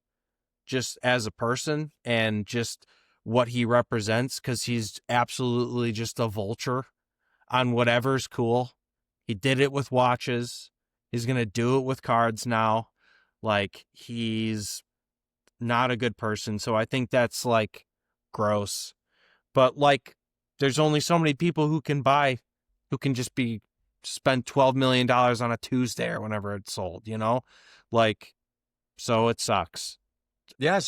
just as a person and just what he represents, because he's absolutely just a vulture on whatever's cool. He did it with watches. He's going to do it with cards now. Like, he's not a good person. So I think that's like gross. But like, there's only so many people who can just spend $12 million on a Tuesday or whenever it's sold, you know? Like, so it sucks. Yeah,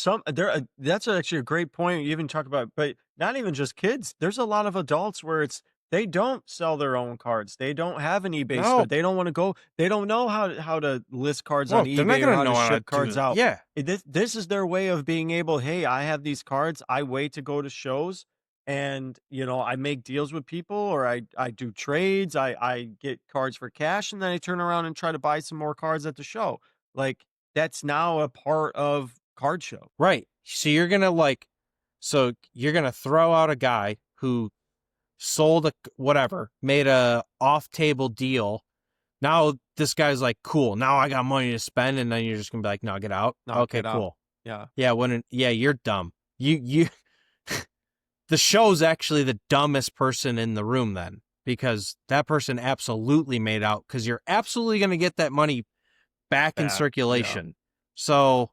that's actually a great point. You even talk about, but not even just kids. There's a lot of adults where they don't sell their own cards. They don't have an eBay store. They don't want to go. They don't know how to list cards on eBay or how to ship cards out. Yeah. This is their way of being able, hey, I have these cards. I wait to go to shows, and I make deals with people, or I do trades. I get cards for cash, and then I turn around and try to buy some more cards at the show. Like, that's now a part of card show. Right. So you're going to throw out a guy who sold made a off-table deal. Now this guy's like, cool, now I got money to spend, and then you're just going to be like, no, get out. No, okay, get cool. Out. Yeah, you're dumb. You the show's actually the dumbest person in the room then, because that person absolutely made out, because you're absolutely going to get that money back in circulation. Yeah. So,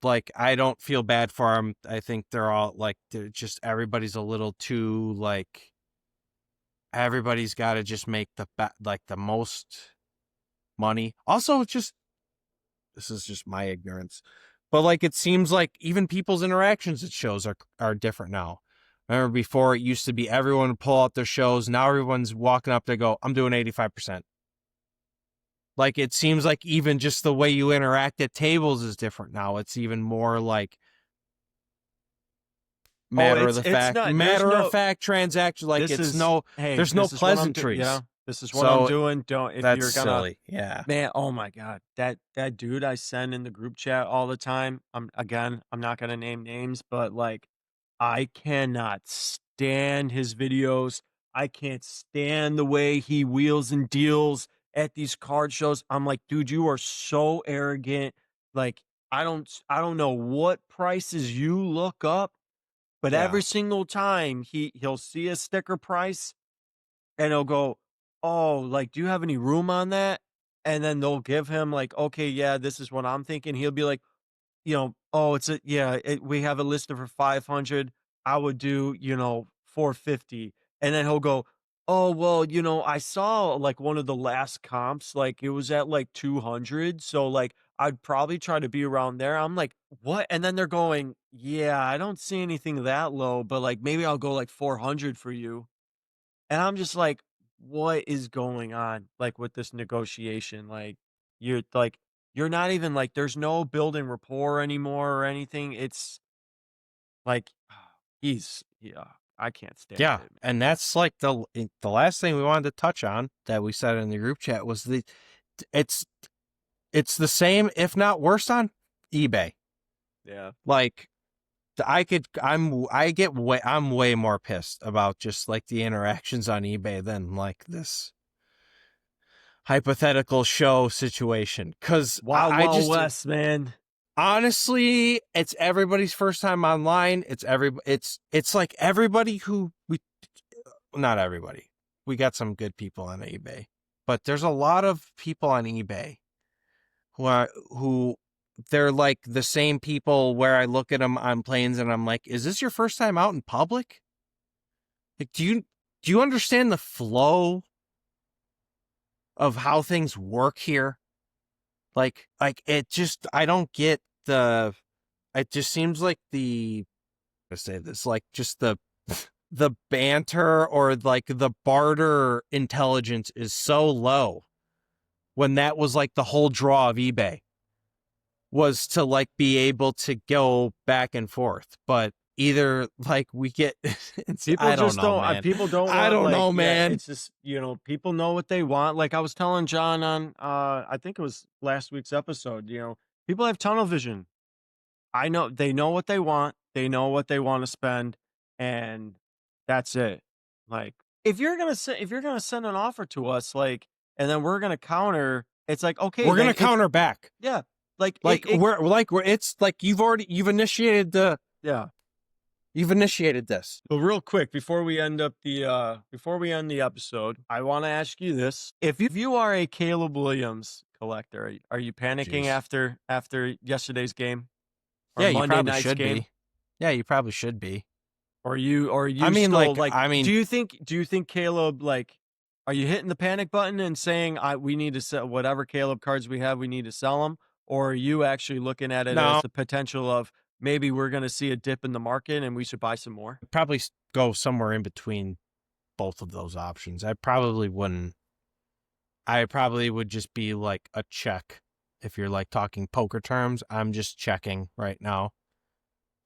like, I don't feel bad for them. I think everybody's a little too, like, everybody's got to just make the most money. Also, this is just my ignorance, but like, it seems like even people's interactions at shows are different now. Remember, before it used to be everyone would pull out their shows. Now everyone's walking up to go, I'm doing 85%. Like, it seems like even just the way you interact at tables is different now. It's even more like matter of fact transaction. Like, there's no pleasantries. This is what I'm doing. That's silly. Yeah, man. Oh my God, that dude I send in the group chat all the time. I'm not gonna name names, but like, I cannot stand his videos. I can't stand the way he wheels and deals at these card shows. I'm like, dude, you are so arrogant. Like, I don't know what prices you look up, but every single time he'll see a sticker price and he'll go, oh, like, do you have any room on that? And then they'll give him like, okay, yeah, this is what I'm thinking. He'll be like, oh, we have a listed for 500. I would do, 450. And then he'll go, oh, well, I saw like one of the last comps, like it was at like 200. So like, I'd probably try to be around there. I'm like, what? And then they're going, yeah, I don't see anything that low, but like, maybe I'll go like 400 for you. And I'm just like, what is going on? Like, with this negotiation, like, you're not even like, there's no building rapport anymore or anything. It's like, I can't stand it. Yeah, and that's like the last thing we wanted to touch on that we said in the group chat was it's the same, if not worse, on eBay. Yeah. Like, I'm way more pissed about just like the interactions on eBay than like this hypothetical show situation. Cause Wild West, man. Honestly, it's everybody's first time online. It's like everybody not everybody. We got some good people on eBay, but there's a lot of people on eBay who they're like the same people where I look at them on planes and I'm like, is this your first time out in public? Like, do you understand the flow of how things work here? Like it just, I don't get it just seems like I say this, like just the banter or like the barter intelligence is so low when that was like the whole draw of eBay was to like be able to go back and forth. But either like we get, people just don't, people don't, I don't know, man. It's just, people know what they want. Like I was telling John on, I think it was last week's episode, people have tunnel vision. I know they know what they want. They know what they want to spend, and that's it. Like if you're gonna send an offer to us, like, and then we're gonna counter, it's like, okay, we're gonna counter back. Yeah, we're it's like you've initiated you've initiated this. But real quick, before we end the episode, I want to ask you this: if you are a Caleb Williams collector, are you panicking after yesterday's game? Yeah, you probably should be. Yeah, you probably should be. Or you I mean, still, do you think Caleb, like, are you hitting the panic button and saying we need to sell whatever Caleb cards we have, we need to sell them? Or are you actually looking at it as the potential of maybe we're going to see a dip in the market and we should buy some more? Probably go somewhere in between both of those options. I probably wouldn't. I probably would just be like a check. If you're like talking poker terms, I'm just checking right now.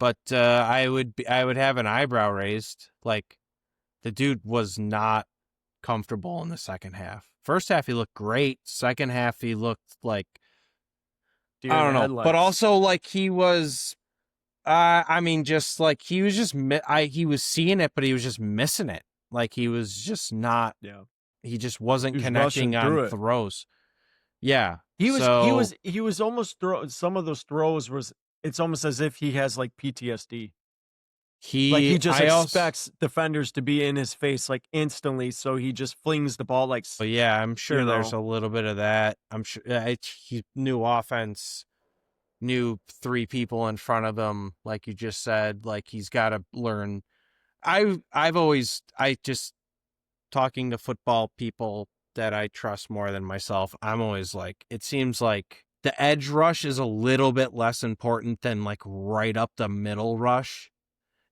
But I would have an eyebrow raised. Like the dude was not comfortable in the second half. First half he looked great. Second half he looked like I don't know. Headlights. But also like he was I mean just like he was just he was seeing it, but he was just missing it. Like he was just not he just wasn't connecting on throws. Yeah. He was almost some of those throws was it's almost as if he has like PTSD. He just expects defenders to be in his face like instantly, so he just flings the ball like. But yeah, I'm sure there's a little bit of that. I'm sure he new offense, new three people in front of him, like you just said. Like he's got to learn. I just talking to football people that I trust more than myself. I'm always like, it seems like the edge rush is a little bit less important than like right up the middle rush,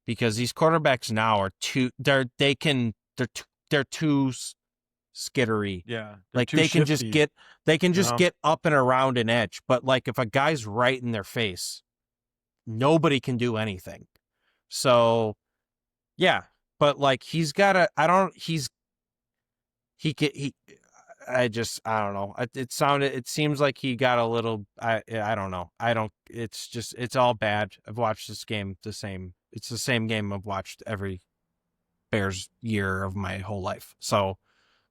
because these quarterbacks now are too skittery. Yeah, like they can just get get up and around an edge, but like if a guy's right in their face, nobody can do anything. So yeah, but like he's got a I don't know. It seems like he got a little, I don't know. It's all bad. I've watched this game it's the same game I've watched every Bears year of my whole life. So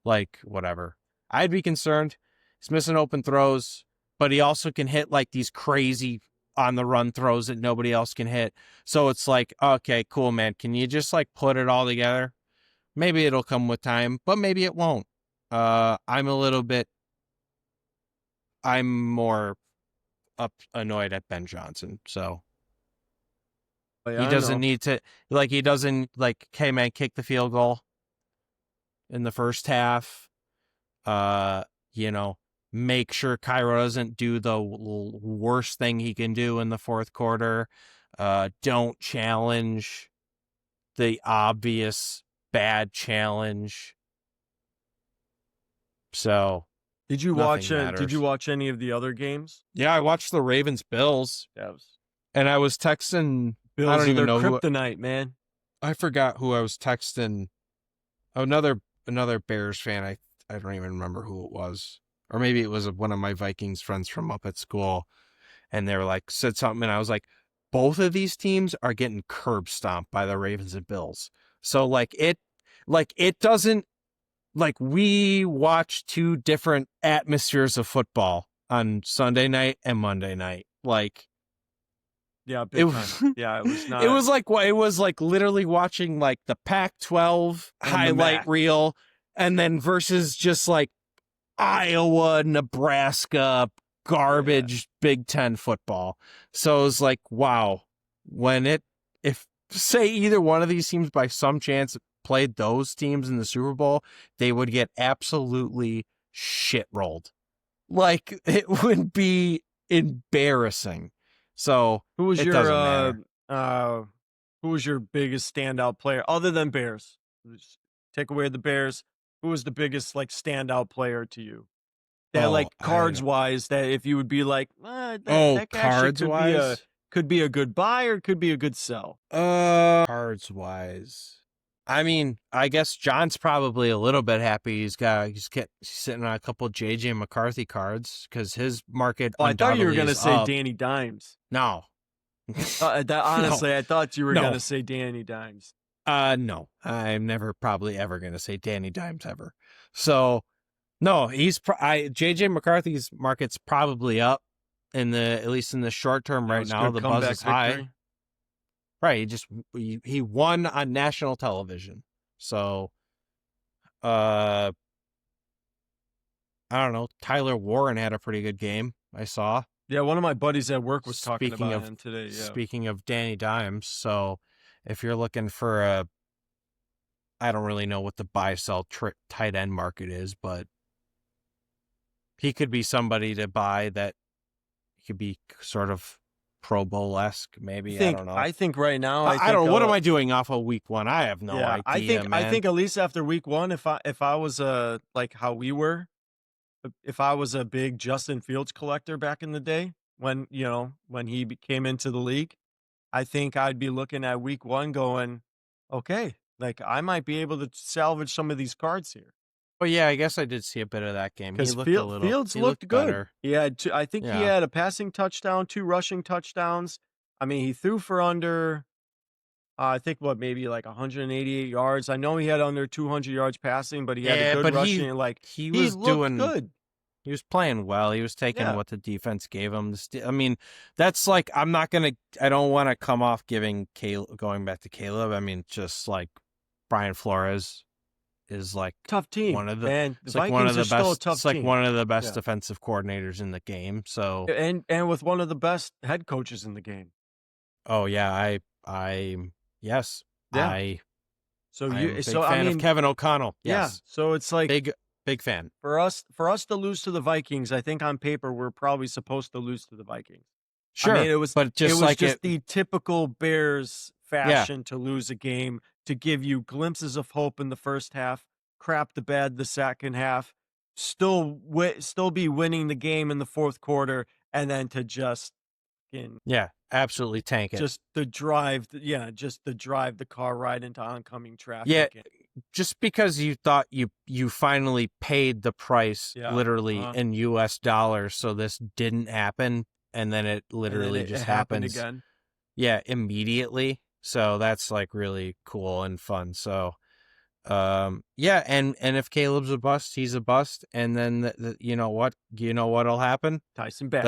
like, whatever. I'd be concerned. He's missing open throws, but he also can hit like these crazy on the run throws that nobody else can hit. So it's like, okay, cool, man. Can you just like put it all together? Maybe it'll come with time, but maybe it won't. I'm more annoyed at Ben Johnson. So he doesn't need to, like, he doesn't like, hey man, kick the field goal in the first half. Make sure Cairo doesn't do the worst thing he can do in the fourth quarter. Don't challenge the obvious bad challenge. So did you watch any of the other games? Yeah, I watched the Ravens-Bills. And I was texting Bills. I don't even know kryptonite, man. I forgot who I was texting. Another Bears fan. I don't even remember who it was. Or maybe it was one of my Vikings friends from up at school. And they were like, said something, and I was like, both of these teams are getting curb stomped by the Ravens and Bills. So it doesn't, like, we watch two different atmospheres of football on Sunday night and Monday night. Like, yeah, big time. Yeah, it was not. It was like literally watching like the Pac-12 highlight reel, and then versus just like Iowa, Nebraska, garbage Big Ten football. So it was like, wow, if say either one of these teams by some chance played those teams in the Super Bowl, they would get absolutely shit rolled. Like, it would be embarrassing. So who was it your doesn't matter. who was your biggest standout player other than Bears? Take away the Bears. Who was the biggest like standout player to you? That like cards wise, that if you would be like, that guy cards wise could be a good buy or could be a good sell. Cards wise, I mean, I guess John's probably a little bit happy. He's sitting on a couple JJ McCarthy cards because his market. Oh, I thought you were going to say Danny Dimes. No, honestly, no. I thought you were going to say Danny Dimes. No, I'm never probably ever going to say Danny Dimes ever. So, no, JJ McCarthy's market's probably up at least in the short term right now. The buzz is high. Right, he won on national television. So, I don't know. Tyler Warren had a pretty good game. I saw. Yeah, one of my buddies at work was talking about him today. Yeah. Speaking of Danny Dimes, so if you're looking for I don't really know what the buy-sell tight end market is, but he could be somebody to buy that could be sort of Pro Bowl-esque, maybe. I don't know. I think right now, I don't know. What am I doing off of week one? I have no idea. I think at least after week one, if I was like how we were, if I was a big Justin Fields collector back in the day when he came into the league, I think I'd be looking at week one going, okay, like I might be able to salvage some of these cards here. Well, yeah, I guess I did see a bit of that game. Because Fields looked good. Better. He had he had a passing touchdown, 2 rushing touchdowns. I mean, he threw for under, I think maybe like 188 yards. I know he had under 200 yards passing, but he had a good rushing. He was doing good. He was playing well. He was taking what the defense gave him. I mean, that's like I don't want to come off going back to Caleb. I mean, just like Brian Flores is like tough team. One of the it's like one of the best. It's like one of the best defensive coordinators in the game. So and with one of the best head coaches in the game. Oh yeah, yes. Yeah. I'm a big fan of Kevin O'Connell. Yes. Yeah. So it's like big fan. For us to lose to the Vikings, I think on paper we're probably supposed to lose to the Vikings. Sure. I mean, it was the typical Bears fashion to lose a game, to give you glimpses of hope in the first half, crap the bed the second half, still be winning the game in the fourth quarter, and then to just absolutely tank it. Just the drive the car right into oncoming traffic. Yeah, just because you thought you finally paid the price literally in US dollars, so this didn't happen, and then it literally just happened again. Yeah, immediately. So that's like really cool and fun. So and if Caleb's a bust, he's a bust, and then you know what'll happen? Tyson Bagent.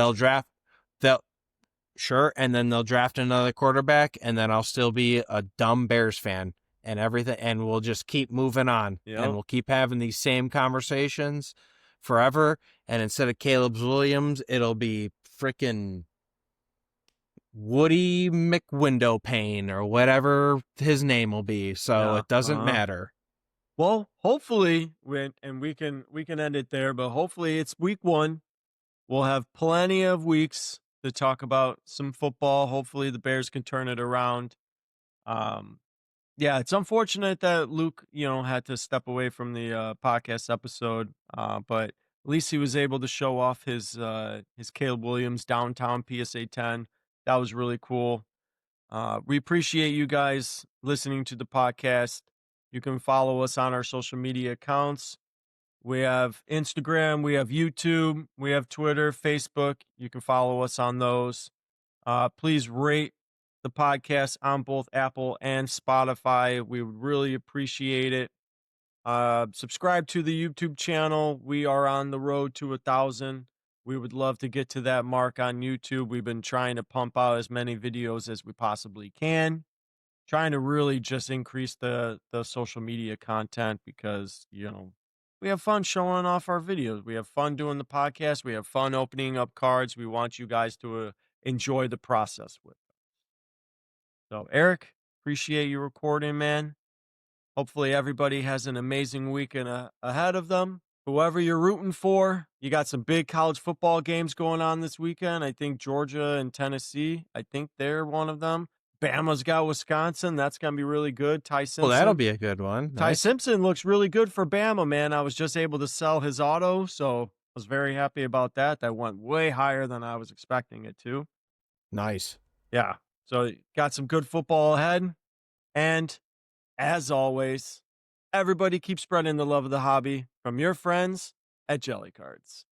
And then they'll draft another quarterback, and then I'll still be a dumb Bears fan and everything, and we'll just keep moving on, and we'll keep having these same conversations forever. And instead of Caleb Williams, it'll be freaking Woody McWindowpane or whatever his name will be. So it doesn't matter. Well, hopefully, we can end it there, but hopefully it's week one. We'll have plenty of weeks to talk about some football. Hopefully the Bears can turn it around. It's unfortunate that Luke, had to step away from the podcast episode, but at least he was able to show off his Caleb Williams downtown PSA 10. That was really cool. We appreciate you guys listening to the podcast. You can follow us on our social media accounts. We have Instagram, we have YouTube, we have Twitter, Facebook. You can follow us on those. Please rate the podcast on both Apple and Spotify. We would really appreciate it. Subscribe to the YouTube channel. We are on the road to 1,000. We would love to get to that mark on YouTube. We've been trying to pump out as many videos as we possibly can. Trying to really just increase the social media content because, we we have fun showing off our videos. We have fun doing the podcast. We have fun opening up cards. We want you guys to enjoy the process with us. So, Eric, appreciate you recording, man. Hopefully, everybody has an amazing weekend ahead of them. Whoever you're rooting for, you got some big college football games going on this weekend. I think Georgia and Tennessee, I think they're one of them. Bama's got Wisconsin. That's going to be really good. Ty Simpson. Well, that'll be a good one. Ty Nice. Simpson looks really good for Bama, man. I was just able to sell his auto, so I was very happy about that. That went way higher than I was expecting it to. Nice. Yeah. So got some good football ahead. And as always, everybody keep spreading the love of the hobby from your friends at Jelly Cards.